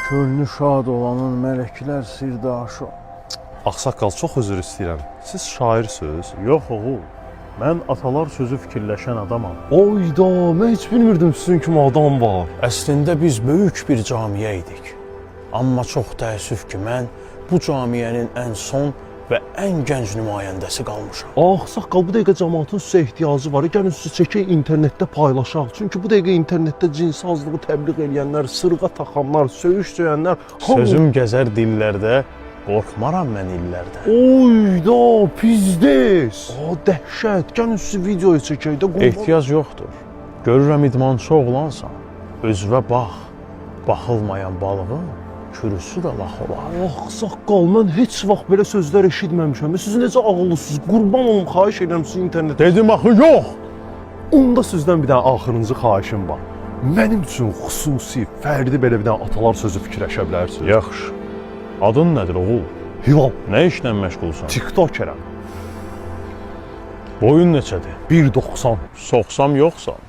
Könlü şad olanın mələklər sirdaşı. Ağsaqqal, çox üzr istəyirəm. Siz şairsiniz? Yox oğul, mən atalar sözü fikirləşən adamam. Oyda, mən heç bilmirdim sizin kimi adam var. Əslində biz böyük bir camiyə idik. Amma çox təəssüf ki, mən bu camiyənin ən son və ən gənc nümayəndəsi qalmışam. Ağsaqqal, bu dəqiqə cəmaatın sizə ehtiyacı var. Gəlin sizi çəkək internetdə paylaşaq. Çünki bu dəqiqə internetdə cinsi azlığı təbliğ edənlər, sırğa taxanlar, söyüş söyənlər... Sözüm gəzər dillərdə, qorxmaram mən illərdə. Oyda, pizdes! Dəhşət, gəlin sizi videoya çəkək də... Ehtiyac yoxdur. Görürəm idmançı oğlansan. Özünə bax, baxılmayan balığın kürüsü də lax olar. Ağsaqqal, mən heç vaxt belə sözlər eşitməmişəm. Siz necə ağıllısınız? Qurban olun, xahiş edirəm sizi internetdə. Dedim axı yox! Onda sizdən bir dənə axırıncı xahişim var. Mənim üçün xüsusi, fərdi belə bir dənə atalar sözü fikirləşə bilərsiniz. Yaxşı. Adın nədir oğul? Hilal, Nə işlə məşğulsan? TikTokerəm. Boyun neçədir? 1.90. Soxsam yoxsan?